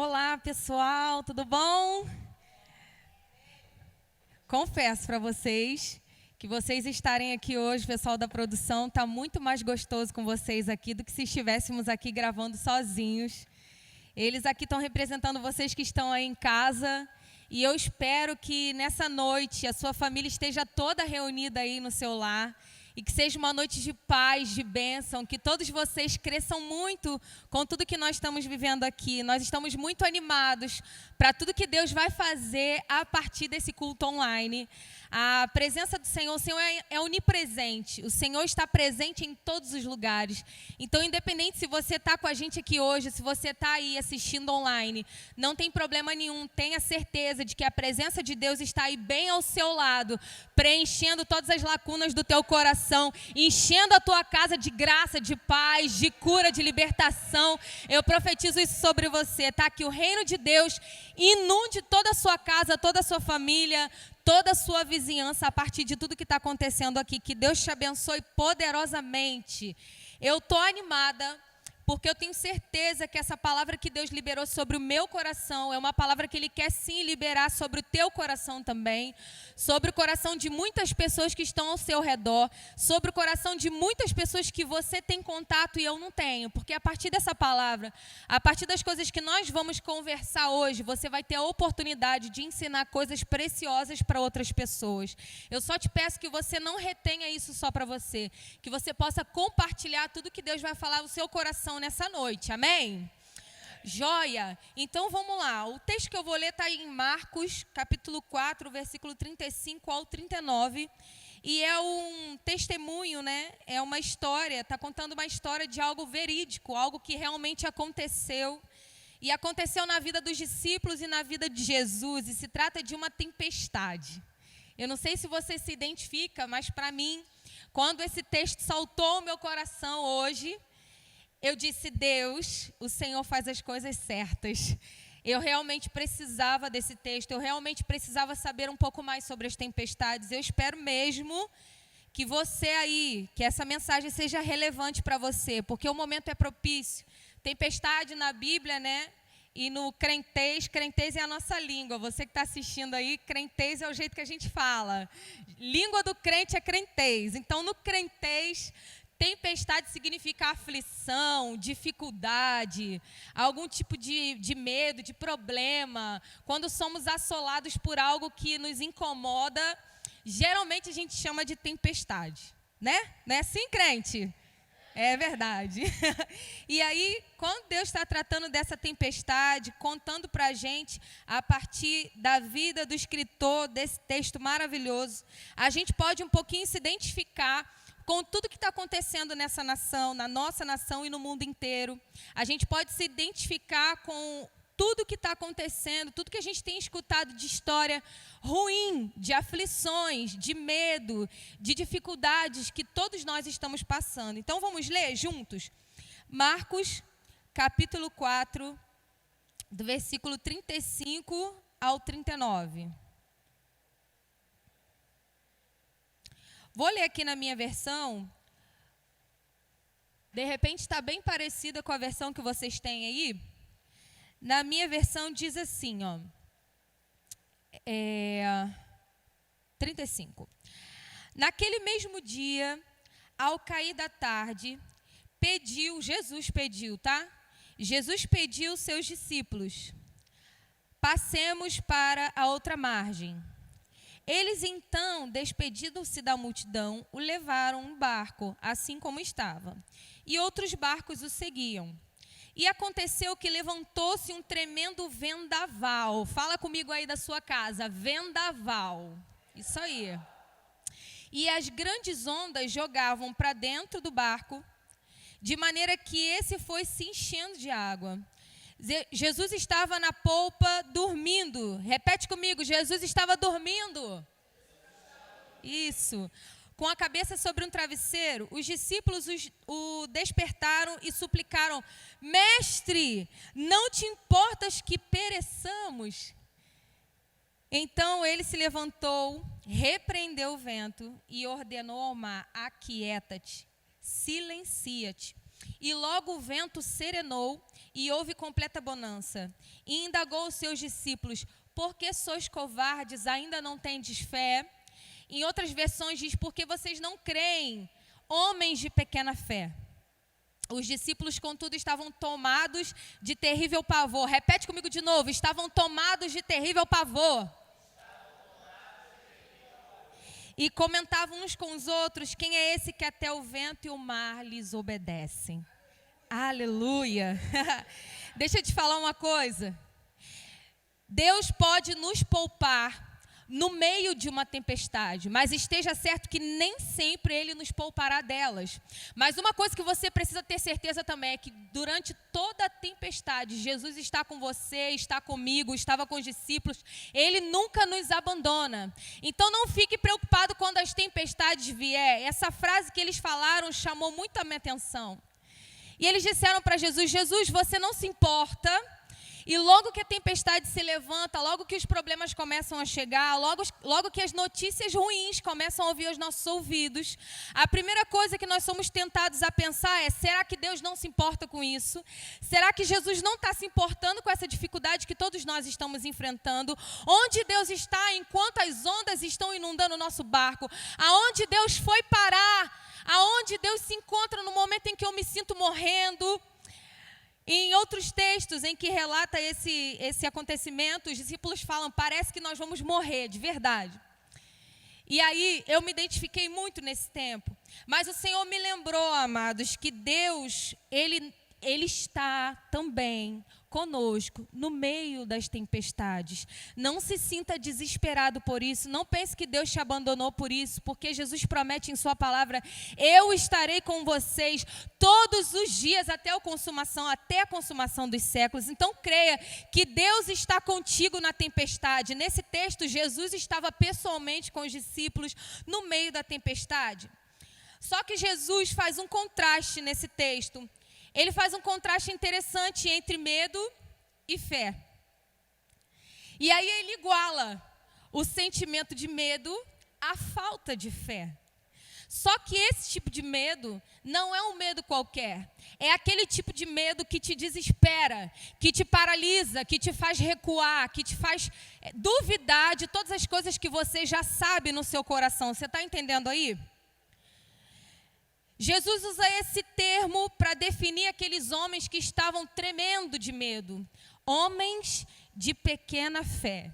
Olá, pessoal, tudo bom? Confesso para vocês que vocês estarem aqui hoje, pessoal da produção, está muito mais gostoso com vocês aqui do que se estivéssemos aqui gravando sozinhos. Eles aqui estão representando vocês que estão aí em casa e eu espero que nessa noite a sua família esteja toda reunida aí no seu lar. E que seja uma noite de paz, de bênção, que todos vocês cresçam muito com tudo que nós estamos vivendo aqui. Nós estamos muito animados para tudo que Deus vai fazer a partir desse culto online. A presença do Senhor, o Senhor é onipresente, o Senhor está presente em todos os lugares. Então, independente se você está com a gente aqui hoje, se você está aí assistindo online, não tem problema nenhum, tenha certeza de que a presença de Deus está aí bem ao seu lado, preenchendo todas as lacunas do teu coração, enchendo a tua casa de graça, de paz, de cura, de libertação. Eu profetizo isso sobre você, tá? Que o reino de Deus inunde toda a sua casa, toda a sua família, toda a sua vizinhança a partir de tudo que está acontecendo aqui. Que Deus te abençoe poderosamente. Eu estou animada porque eu tenho certeza que essa palavra que Deus liberou sobre o meu coração é uma palavra que Ele quer sim liberar sobre o teu coração também, sobre o coração de muitas pessoas que estão ao seu redor, sobre o coração de muitas pessoas que você tem contato e eu não tenho, porque a partir dessa palavra, a partir das coisas que nós vamos conversar hoje, você vai ter a oportunidade de ensinar coisas preciosas para outras pessoas. Eu só te peço que você não retenha isso só para você, que você possa compartilhar tudo que Deus vai falar no seu coração nessa noite, amém? Joia! Então vamos lá, o texto que eu vou ler está em Marcos, capítulo 4, versículo 35 ao 39, e é um testemunho, né? É uma história, está contando uma história de algo verídico, algo que realmente aconteceu, e aconteceu na vida dos discípulos e na vida de Jesus, e se trata de uma tempestade. Eu não sei se você se identifica, mas para mim, quando esse texto saltou ao meu coração hoje, eu disse, Deus, o Senhor faz as coisas certas. Eu realmente precisava desse texto, eu realmente precisava saber um pouco mais sobre as tempestades. Eu espero mesmo que você aí, que essa mensagem seja relevante para você, porque o momento é propício. Tempestade na Bíblia, né? E no crentez é a nossa língua. Você que está assistindo aí, crentez é o jeito que a gente fala. Língua do crente é crentez. Então, no crentez, tempestade significa aflição, dificuldade, algum tipo de medo, de problema. Quando somos assolados por algo que nos incomoda, geralmente a gente chama de tempestade, né? Não é assim, crente? É verdade. E aí, quando Deus está tratando dessa tempestade, contando para a gente, a partir da vida do escritor desse texto maravilhoso, a gente pode um pouquinho se identificar com tudo que está acontecendo nessa nação, na nossa nação e no mundo inteiro. A gente pode se identificar com tudo que está acontecendo, tudo que a gente tem escutado de história ruim, de aflições, de medo, de dificuldades que todos nós estamos passando. Então vamos ler juntos? Marcos, capítulo 4, do versículo 35 ao 39. Vou ler aqui na minha versão. De repente está bem parecida com a versão que vocês têm aí. Na minha versão diz assim, ó, 35. Naquele mesmo dia, ao cair da tarde, Jesus pediu seus discípulos, passemos para a outra margem. Eles então, despedindo-se da multidão, o levaram um barco, assim como estava, e outros barcos o seguiam. E aconteceu que levantou-se um tremendo vendaval. Fala comigo aí da sua casa, vendaval. Isso aí. E as grandes ondas jogavam para dentro do barco, de maneira que esse foi se enchendo de água. Jesus estava na polpa dormindo. Repete comigo, Jesus estava dormindo. Isso. Com a cabeça sobre um travesseiro, os discípulos o despertaram e suplicaram, Mestre, não te importas que pereçamos? Então ele se levantou, repreendeu o vento e ordenou ao mar, aquieta-te, silencia-te. E logo o vento serenou e houve completa bonança. E indagou os seus discípulos: por que sois covardes, ainda não tendes fé? Em outras versões diz: porque vocês não creem, homens de pequena fé. Os discípulos, contudo, estavam tomados de terrível pavor. Repete comigo de novo: estavam tomados de terrível pavor. E comentavam uns com os outros: quem é esse que até o vento e o mar lhes obedecem? Aleluia! Deixa eu te falar uma coisa. Deus pode nos poupar no meio de uma tempestade, mas esteja certo que nem sempre Ele nos poupará delas. Mas uma coisa que você precisa ter certeza também é que durante toda a tempestade, Jesus está com você, está comigo, estava com os discípulos, Ele nunca nos abandona. Então não fique preocupado quando as tempestades vier. Essa frase que eles falaram chamou muito a minha atenção. E eles disseram para Jesus: Jesus, você não se importa? E logo que a tempestade se levanta, logo que os problemas começam a chegar, logo que as notícias ruins começam a ouvir aos nossos ouvidos, a primeira coisa que nós somos tentados a pensar é: será que Deus não se importa com isso? Será que Jesus não está se importando com essa dificuldade que todos nós estamos enfrentando? Onde Deus está enquanto as ondas estão inundando o nosso barco? Aonde Deus foi parar? Aonde Deus se encontra no momento em que eu me sinto morrendo? Em outros textos em que relata esse acontecimento, os discípulos falam: parece que nós vamos morrer, de verdade. E aí eu me identifiquei muito nesse tempo. Mas o Senhor me lembrou, amados, que Deus, Ele está também conosco no meio das tempestades. Não se sinta desesperado por isso, não pense que Deus te abandonou por isso, porque Jesus promete em sua palavra: eu estarei com vocês todos os dias até a consumação dos séculos. Então creia que Deus está contigo na tempestade. Nesse texto, Jesus estava pessoalmente com os discípulos no meio da tempestade. Só que Jesus faz um contraste nesse texto. Ele faz um contraste interessante entre medo e fé. E aí ele iguala o sentimento de medo à falta de fé. Só que esse tipo de medo não é um medo qualquer. É aquele tipo de medo que te desespera, que te paralisa, que te faz recuar, que te faz duvidar de todas as coisas que você já sabe no seu coração. Você está entendendo aí? Jesus usa esse termo para definir aqueles homens que estavam tremendo de medo. Homens de pequena fé.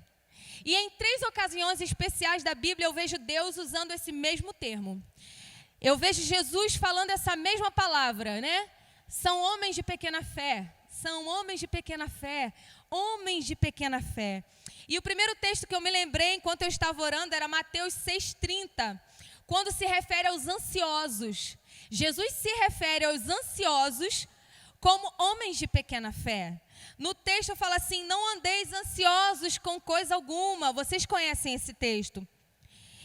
E em 3 ocasiões especiais da Bíblia eu vejo Deus usando esse mesmo termo. Eu vejo Jesus falando essa mesma palavra, né? São homens de pequena fé. São homens de pequena fé. Homens de pequena fé. E o primeiro texto que eu me lembrei enquanto eu estava orando era Mateus 6,30. Quando se refere aos ansiosos. Jesus se refere aos ansiosos como homens de pequena fé. No texto fala assim: não andeis ansiosos com coisa alguma. Vocês conhecem esse texto.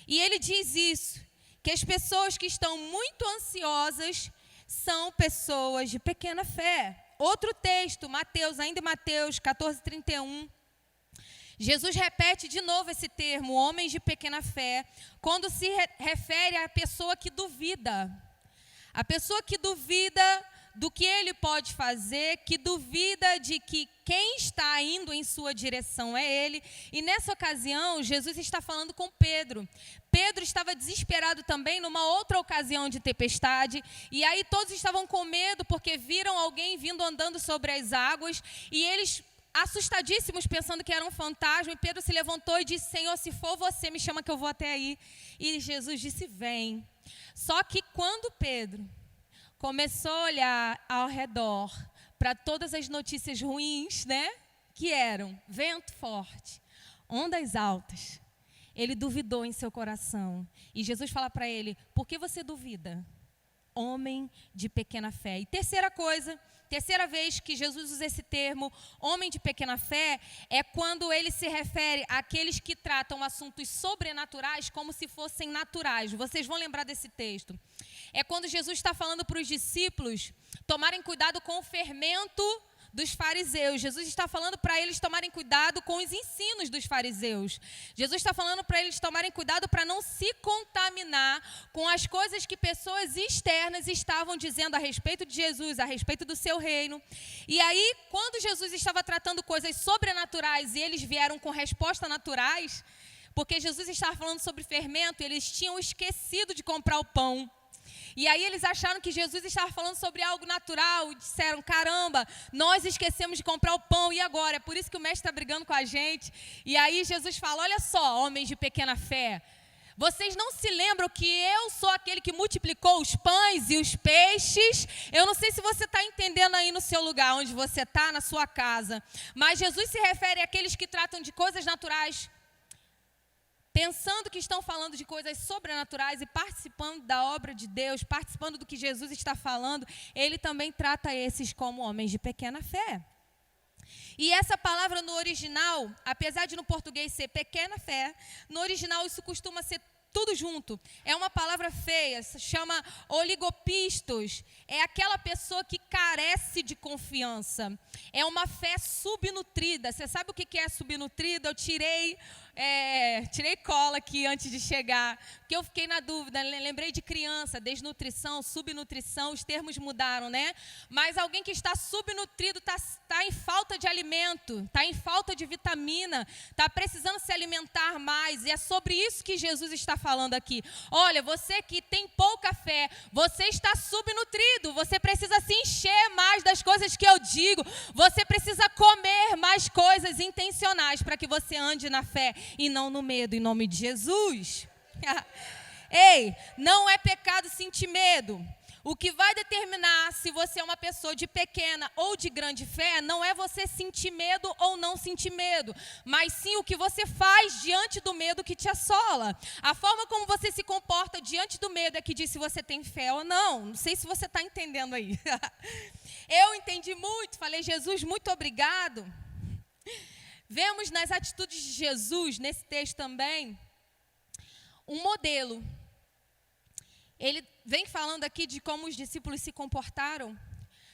E ele diz isso, que as pessoas que estão muito ansiosas são pessoas de pequena fé. Outro texto, ainda em Mateus 14:31. Jesus repete de novo esse termo, homens de pequena fé, quando se refere à pessoa que duvida. A pessoa que duvida do que ele pode fazer, que duvida de que quem está indo em sua direção é ele. E nessa ocasião, Jesus está falando com Pedro. Pedro estava desesperado também numa outra ocasião de tempestade. E aí todos estavam com medo porque viram alguém vindo andando sobre as águas. E eles, assustadíssimos, pensando que era um fantasma. E Pedro se levantou e disse: Senhor, se for você, me chama que eu vou até aí. E Jesus disse: vem. Só que quando Pedro começou a olhar ao redor para todas as notícias ruins, né? Que eram vento forte, ondas altas, ele duvidou em seu coração. E Jesus fala para ele: por que você duvida? Homem de pequena fé. E terceira vez que Jesus usa esse termo, homem de pequena fé, é quando ele se refere àqueles que tratam assuntos sobrenaturais como se fossem naturais. Vocês vão lembrar desse texto. É quando Jesus está falando para os discípulos tomarem cuidado com o fermento dos fariseus. Jesus está falando para eles tomarem cuidado com os ensinos dos fariseus. Jesus está falando para eles tomarem cuidado para não se contaminar com as coisas que pessoas externas estavam dizendo a respeito de Jesus, a respeito do seu reino. E aí, quando Jesus estava tratando coisas sobrenaturais e eles vieram com respostas naturais, porque Jesus estava falando sobre fermento, eles tinham esquecido de comprar o pão. E aí eles acharam que Jesus estava falando sobre algo natural e disseram, caramba, nós esquecemos de comprar o pão, e agora? É por isso que o mestre está brigando com a gente. E aí Jesus fala, olha só, homens de pequena fé, vocês não se lembram que eu sou aquele que multiplicou os pães e os peixes? Eu não sei se você está entendendo aí no seu lugar, onde você está, na sua casa. Mas Jesus se refere àqueles que tratam de coisas naturais, pensando que estão falando de coisas sobrenaturais e participando da obra de Deus, participando do que Jesus está falando, ele também trata esses como homens de pequena fé. E essa palavra no original, apesar de no português ser pequena fé, no original isso costuma ser tudo junto. É uma palavra feia, se chama oligopistos. É aquela pessoa que carece de confiança. É uma fé subnutrida. Você sabe o que é subnutrida? Eu tirei cola aqui antes de chegar, porque eu fiquei na dúvida, lembrei de criança, desnutrição, subnutrição, os termos mudaram, né? Mas alguém que está subnutrido, está em falta de alimento, está em falta de vitamina, está precisando se alimentar mais, e é sobre isso que Jesus está falando aqui. Olha, você que tem pouca fé, você está subnutrido, você precisa se encher mais das coisas que eu digo, você precisa comer mais coisas intencionais para que você ande na fé e não no medo, em nome de Jesus. Ei, não é pecado sentir medo. O que vai determinar se você é uma pessoa de pequena ou de grande fé não é você sentir medo ou não sentir medo, mas sim o que você faz diante do medo que te assola. A forma como você se comporta diante do medo é que diz se você tem fé ou não. Não sei se você está entendendo aí. Eu entendi muito, falei, Jesus, muito obrigado. Vemos nas atitudes de Jesus, nesse texto também, um modelo. Ele vem falando aqui de como os discípulos se comportaram,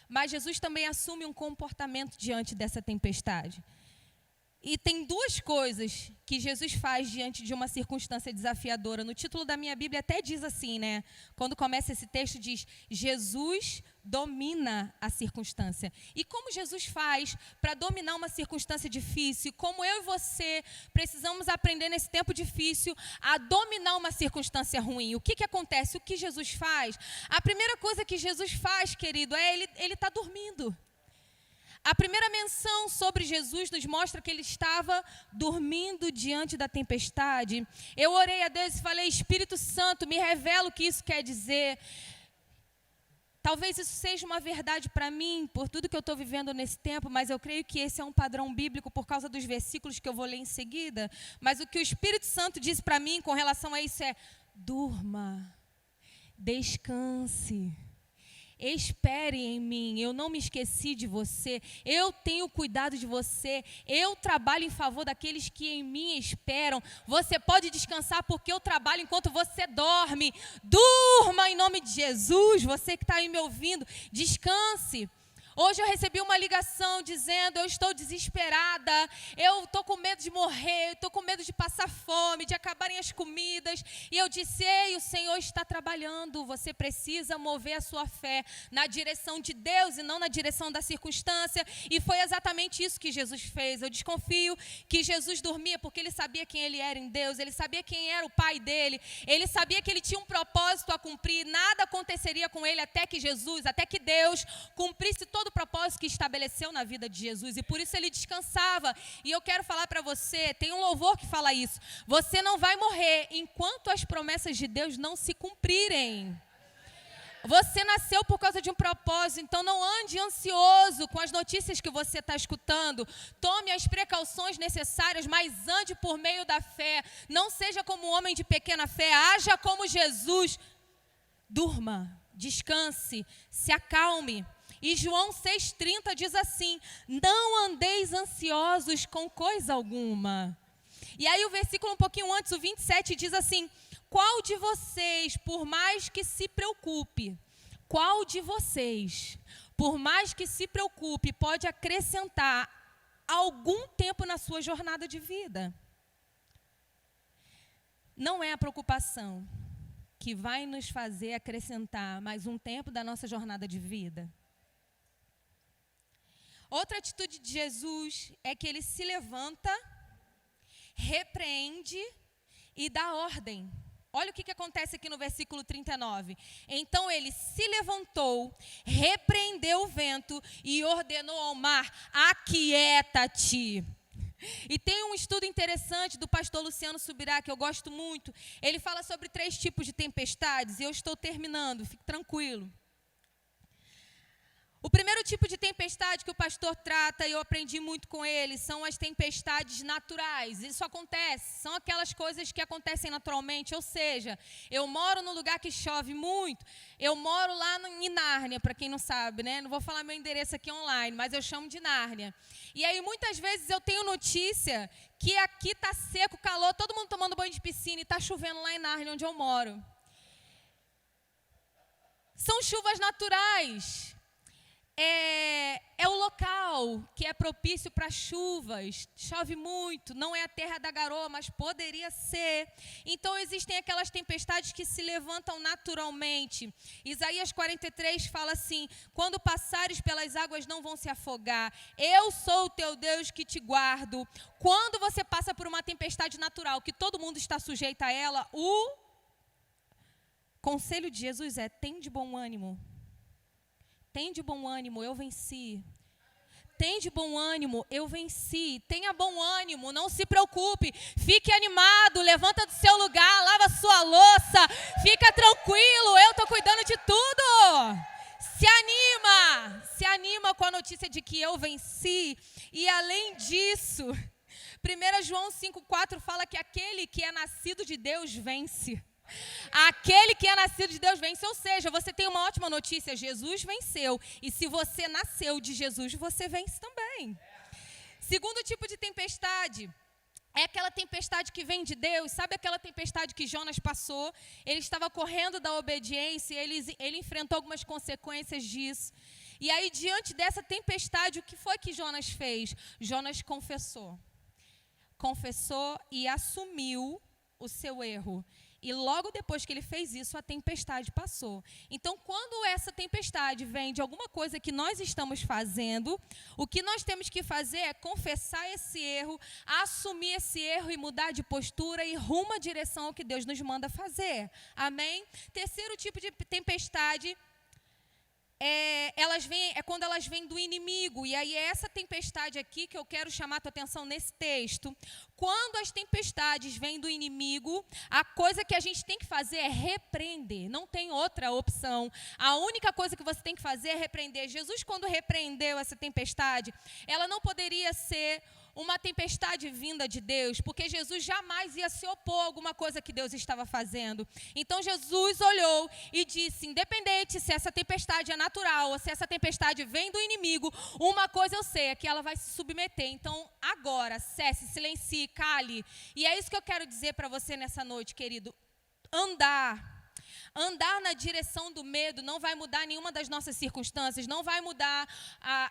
mas Jesus também assume um comportamento diante dessa tempestade. E tem duas coisas que Jesus faz diante de uma circunstância desafiadora. No título da minha Bíblia até diz assim, né? Quando começa esse texto diz, Jesus domina a circunstância. E como Jesus faz para dominar uma circunstância difícil, como eu e você precisamos aprender nesse tempo difícil a dominar uma circunstância ruim. O que acontece? O que Jesus faz? A primeira coisa que Jesus faz, querido, é ele está dormindo. A primeira menção sobre Jesus nos mostra que ele estava dormindo diante da tempestade. Eu orei a Deus e falei, Espírito Santo, me revela o que isso quer dizer. Talvez isso seja uma verdade para mim, por tudo que eu estou vivendo nesse tempo, mas eu creio que esse é um padrão bíblico por causa dos versículos que eu vou ler em seguida. Mas o que o Espírito Santo diz para mim com relação a isso é, durma, descanse. Espere em mim, eu não me esqueci de você, eu tenho cuidado de você, eu trabalho em favor daqueles que em mim esperam. Você pode descansar porque eu trabalho enquanto você dorme. Durma em nome de Jesus, você que está aí me ouvindo, descanse. Hoje eu recebi uma ligação dizendo, eu estou desesperada, eu estou com medo de morrer, eu estou com medo de passar fome, de acabarem as comidas. E eu disse, ei, o Senhor está trabalhando, você precisa mover a sua fé na direção de Deus e não na direção da circunstância. E foi exatamente isso que Jesus fez. Eu desconfio que Jesus dormia porque ele sabia quem ele era em Deus, ele sabia quem era o pai dele, ele sabia que ele tinha um propósito a cumprir, nada aconteceria com ele até que Deus cumprisse todo o propósito que estabeleceu na vida de Jesus, e por isso ele descansava. E eu quero falar para você, tem um louvor que fala isso, você não vai morrer enquanto as promessas de Deus não se cumprirem. Você nasceu por causa de um propósito, então não ande ansioso com as notícias que você está escutando. Tome as precauções necessárias, mas ande por meio da fé. Não seja como um homem de pequena fé, haja como Jesus. Durma, descanse, se acalme. E João 6,30 diz assim, não andeis ansiosos com coisa alguma. E aí o versículo um pouquinho antes, o 27, diz assim, qual de vocês, por mais que se preocupe, qual de vocês, por mais que se preocupe, pode acrescentar algum tempo na sua jornada de vida. Não é a preocupação que vai nos fazer acrescentar mais um tempo da nossa jornada de vida. Outra atitude de Jesus é que ele se levanta, repreende e dá ordem. Olha o que acontece aqui no versículo 39. Então ele se levantou, repreendeu o vento e ordenou ao mar: aquieta-te. E tem um estudo interessante do pastor Luciano Subirá, que eu gosto muito. Ele fala sobre 3 tipos de tempestades, e eu estou terminando, fique tranquilo. O primeiro tipo de tempestade que o pastor trata, e eu aprendi muito com ele, são as tempestades naturais. Isso acontece, são aquelas coisas que acontecem naturalmente, ou seja, eu moro num lugar que chove muito, eu moro lá em Nárnia, para quem não sabe, né? Não vou falar meu endereço aqui online, mas eu chamo de Nárnia. E aí muitas vezes eu tenho notícia que aqui está seco, calor, todo mundo tomando banho de piscina e está chovendo lá em Nárnia, onde eu moro. São chuvas naturais. É o local que é propício para chuvas, chove muito, não é a terra da garoa, mas poderia ser. Então existem aquelas tempestades que se levantam naturalmente. Isaías 43 fala assim: quando passares pelas águas não vão se afogar, eu sou o teu Deus que te guardo. Quando você passa por uma tempestade natural, que todo mundo está sujeito a ela, o conselho de Jesus é: tem de bom ânimo. Tem de bom ânimo, eu venci. Tem de bom ânimo, eu venci. Tenha bom ânimo, não se preocupe. Fique animado, levanta do seu lugar, lava sua louça. Fica tranquilo, eu estou cuidando de tudo. Se anima com a notícia de que eu venci. E além disso, 1 João 5,4 fala que aquele que é nascido de Deus vence. Aquele que é nascido de Deus vence, ou seja, você tem uma ótima notícia: Jesus venceu, e se você nasceu de Jesus, você vence também. Segundo tipo de tempestade é aquela tempestade que vem de Deus. Sabe aquela tempestade que Jonas passou? Ele estava correndo da obediência e ele enfrentou algumas consequências disso. E aí, diante dessa tempestade, o que foi que Jonas fez? Jonas confessou e assumiu o seu erro. E logo depois que ele fez isso, a tempestade passou. Então, quando essa tempestade vem de alguma coisa que nós estamos fazendo, o que nós temos que fazer é confessar esse erro, assumir esse erro e mudar de postura e rumo à direção ao que Deus nos manda fazer. Amém? Terceiro tipo de tempestade é quando elas vêm do inimigo. E aí é essa tempestade aqui que eu quero chamar a tua atenção nesse texto. Quando as tempestades vêm do inimigo, a coisa que a gente tem que fazer é repreender. Não tem outra opção. A única coisa que você tem que fazer é repreender. Jesus, quando repreendeu essa tempestade, ela não poderia ser uma tempestade vinda de Deus, porque Jesus jamais ia se opor a alguma coisa que Deus estava fazendo. Então Jesus olhou e disse: independente se essa tempestade é natural ou se essa tempestade vem do inimigo, uma coisa eu sei, é que ela vai se submeter. Então agora, cesse, silencie, cale. E é isso que eu quero dizer para você nessa noite, querido. Andar na direção do medo não vai mudar nenhuma das nossas circunstâncias, não vai mudar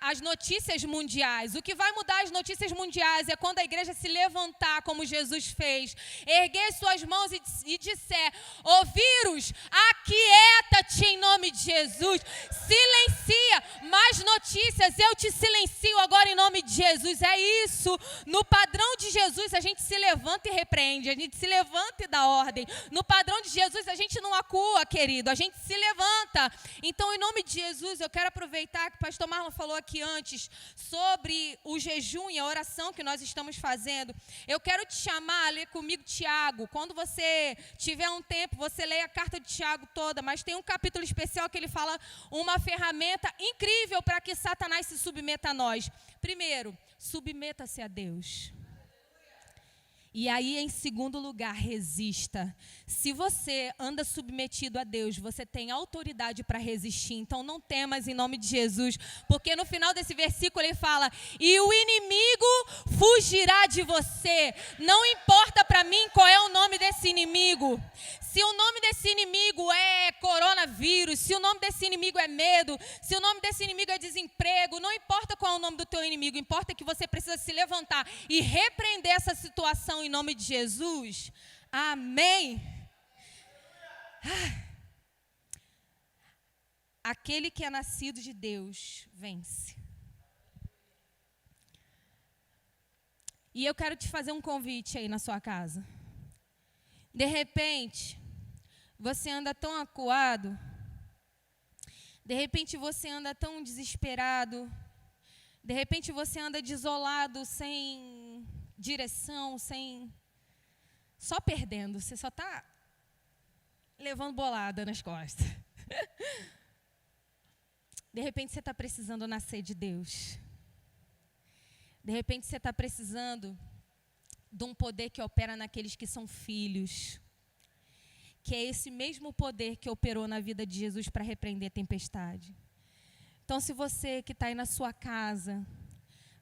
as notícias mundiais. O que vai mudar as notícias mundiais é quando a igreja se levantar, como Jesus fez, erguer suas mãos e disser: ô vírus, aquieta-te em nome de Jesus, silencia, mais notícias, eu te silencio agora em nome de Jesus. É isso, no padrão de Jesus a gente se levanta e repreende, a gente se levanta e dá ordem. No padrão de Jesus a gente não acua, querido, a gente se levanta. Então, em nome de Jesus, eu quero aproveitar que o pastor Marlon falou aqui antes sobre o jejum e a oração que nós estamos fazendo. Eu quero te chamar a ler comigo Tiago. Quando você tiver um tempo, você leia a carta de Tiago toda, mas tem um capítulo especial que ele fala uma ferramenta incrível para que Satanás se submeta a nós. Primeiro, submeta-se a Deus. E aí, em segundo lugar, resista. Se você anda submetido a Deus, você tem autoridade para resistir. Então, não temas em nome de Jesus. Porque no final desse versículo ele fala: e o inimigo fugirá de você. Não importa para mim qual é o nome desse inimigo. Se o nome desse inimigo é coronavírus, se o nome desse inimigo é medo, se o nome desse inimigo é desemprego, não importa qual é o nome do teu inimigo, importa que você precisa se levantar e repreender essa situação em nome de Jesus. Amém. Aquele que é nascido de Deus vence. E eu quero te fazer um convite aí na sua casa. De repente, você anda tão acuado, de repente você anda tão desesperado, de repente você anda desolado, sem direção, só perdendo, você só está levando bolada nas costas. De repente você está precisando nascer de Deus. De repente você está precisando de um poder que opera naqueles que são filhos. Que é esse mesmo poder que operou na vida de Jesus para repreender a tempestade. Então, se você que está aí na sua casa,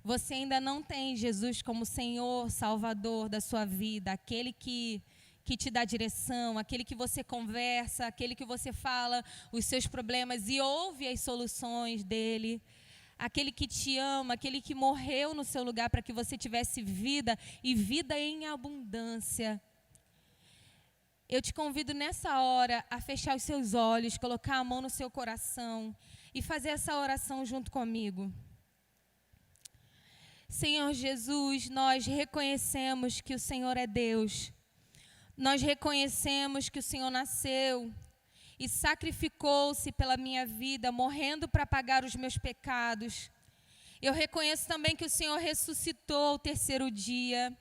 você ainda não tem Jesus como Senhor, Salvador da sua vida, aquele que te dá direção, aquele que você conversa, aquele que você fala os seus problemas e ouve as soluções dele, aquele que te ama, aquele que morreu no seu lugar para que você tivesse vida e vida em abundância. Eu te convido nessa hora a fechar os seus olhos, colocar a mão no seu coração e fazer essa oração junto comigo. Senhor Jesus, nós reconhecemos que o Senhor é Deus. Nós reconhecemos que o Senhor nasceu e sacrificou-se pela minha vida, morrendo para pagar os meus pecados. Eu reconheço também que o Senhor ressuscitou ao terceiro dia.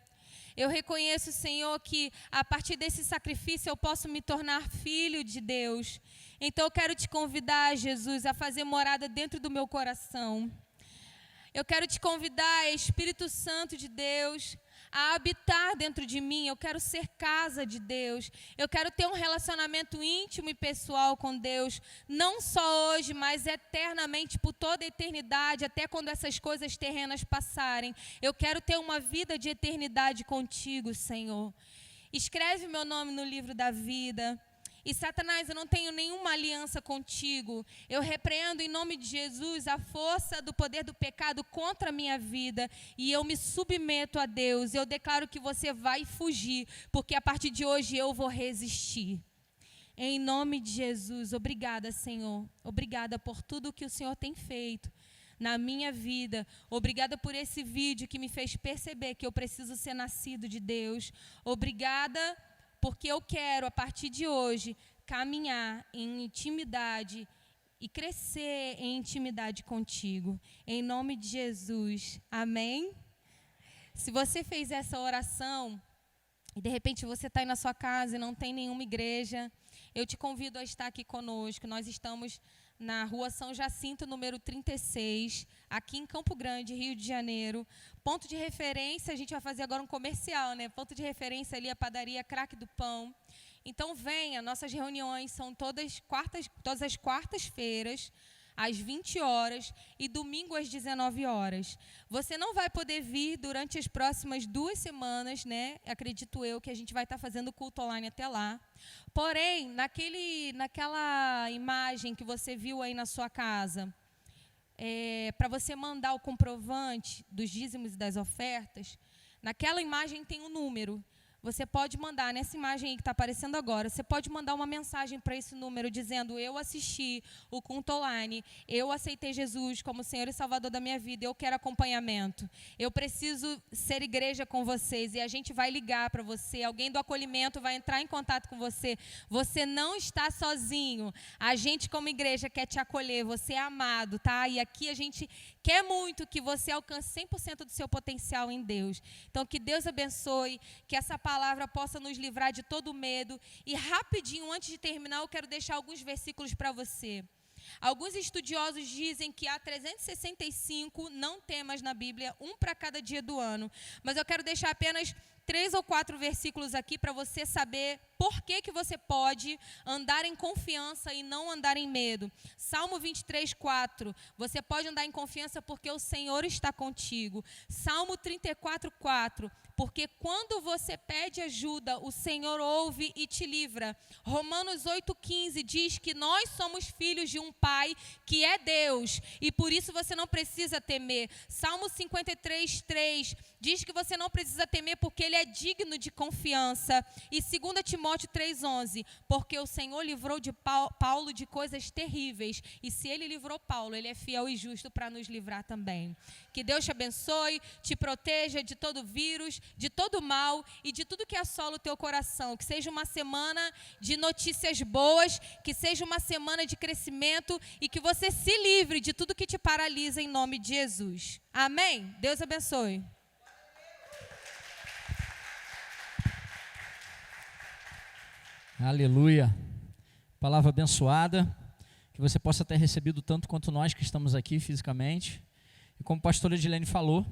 Eu reconheço, Senhor, que a partir desse sacrifício eu posso me tornar filho de Deus. Então eu quero te convidar, Jesus, a fazer morada dentro do meu coração. Eu quero te convidar, Espírito Santo de Deus, a habitar dentro de mim. Eu quero ser casa de Deus. Eu quero ter um relacionamento íntimo e pessoal com Deus, não só hoje, mas eternamente, por toda a eternidade, até quando essas coisas terrenas passarem. Eu quero ter uma vida de eternidade contigo, Senhor. Escreve meu nome no livro da vida. E Satanás, eu não tenho nenhuma aliança contigo. Eu repreendo em nome de Jesus a força do poder do pecado contra a minha vida. E eu me submeto a Deus. Eu declaro que você vai fugir, porque a partir de hoje eu vou resistir. Em nome de Jesus, obrigada, Senhor. Obrigada por tudo que o Senhor tem feito na minha vida. Obrigada por esse vídeo que me fez perceber que eu preciso ser nascido de Deus. Obrigada porque eu quero, a partir de hoje, caminhar em intimidade e crescer em intimidade contigo. Em nome de Jesus. Amém? Se você fez essa oração e de repente você está aí na sua casa e não tem nenhuma igreja, eu te convido a estar aqui conosco. Nós estamos na Rua São Jacinto, número 36, aqui em Campo Grande, Rio de Janeiro. Ponto de referência, a gente vai fazer agora um comercial, né? Ponto de referência ali, a padaria Craque do Pão. Então venha, nossas reuniões são todas as quartas-feiras, às 20 horas e domingo às 19 horas. Você não vai poder vir durante as próximas 2 semanas, né? Acredito eu que a gente vai estar fazendo culto online até lá. Porém, naquela imagem que você viu aí na sua casa, para você mandar o comprovante dos dízimos e das ofertas, naquela imagem tem um número. Você pode mandar, nessa imagem aí que está aparecendo agora, você pode mandar uma mensagem para esse número dizendo: eu assisti o culto online, eu aceitei Jesus como Senhor e Salvador da minha vida, eu quero acompanhamento, eu preciso ser igreja com vocês. E a gente vai ligar para você, alguém do acolhimento vai entrar em contato com você. Você não está sozinho, a gente como igreja quer te acolher, você é amado, tá? E aqui a gente quer muito que você alcance 100% do seu potencial em Deus. Então que Deus abençoe, que essa palavra possa nos livrar de todo medo. E rapidinho, antes de terminar, eu quero deixar alguns versículos para você. Alguns estudiosos dizem que há 365 não temas na Bíblia, um para cada dia do ano. Mas eu quero deixar apenas 3 ou 4 versículos aqui para você saber por que você pode andar em confiança e não andar em medo. Salmo 23, 4. Você pode andar em confiança porque o Senhor está contigo. Salmo 34, 4. Porque quando você pede ajuda, o Senhor ouve e te livra. Romanos 8,15 diz que nós somos filhos de um Pai que é Deus, e por isso você não precisa temer. Salmo 53, 3 diz que você não precisa temer porque Ele é digno de confiança. E 2 Timóteo 3,11, porque o Senhor livrou de Paulo de coisas terríveis, e se Ele livrou Paulo, Ele é fiel e justo para nos livrar também. Que Deus te abençoe, te proteja de todo vírus, de todo mal e de tudo que assola o teu coração. Que seja uma semana de notícias boas, que seja uma semana de crescimento e que você se livre de tudo que te paralisa em nome de Jesus. Amém? Deus abençoe. Aleluia. Palavra abençoada, que você possa ter recebido tanto quanto nós que estamos aqui fisicamente. E como a pastora Edilene falou,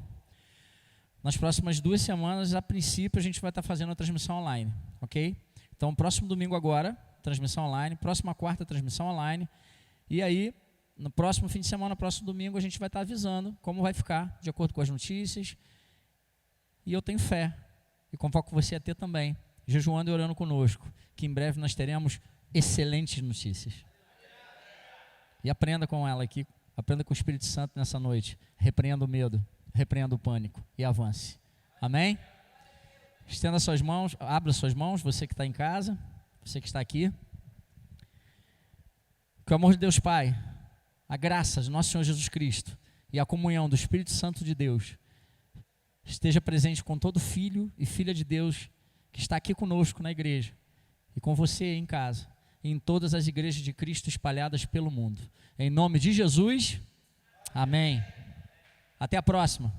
nas próximas 2 semanas, a princípio, a gente vai estar fazendo a transmissão online, ok? Então, próximo domingo agora, transmissão online, próxima quarta, transmissão online. E aí, no próximo fim de semana, próximo domingo, a gente vai estar avisando como vai ficar, de acordo com as notícias. E eu tenho fé, e convoco você a ter também, jejuando e orando conosco, que em breve nós teremos excelentes notícias. E aprenda com ela aqui, aprenda com o Espírito Santo nessa noite. Repreenda o medo, repreenda o pânico e avance. Amém? Estenda suas mãos, abra suas mãos, você que está em casa, você que está aqui. Que o amor de Deus Pai, a graça de nosso Senhor Jesus Cristo e a comunhão do Espírito Santo de Deus esteja presente com todo filho e filha de Deus que está aqui conosco na igreja e com você em casa e em todas as igrejas de Cristo espalhadas pelo mundo. Em nome de Jesus, amém. Até a próxima.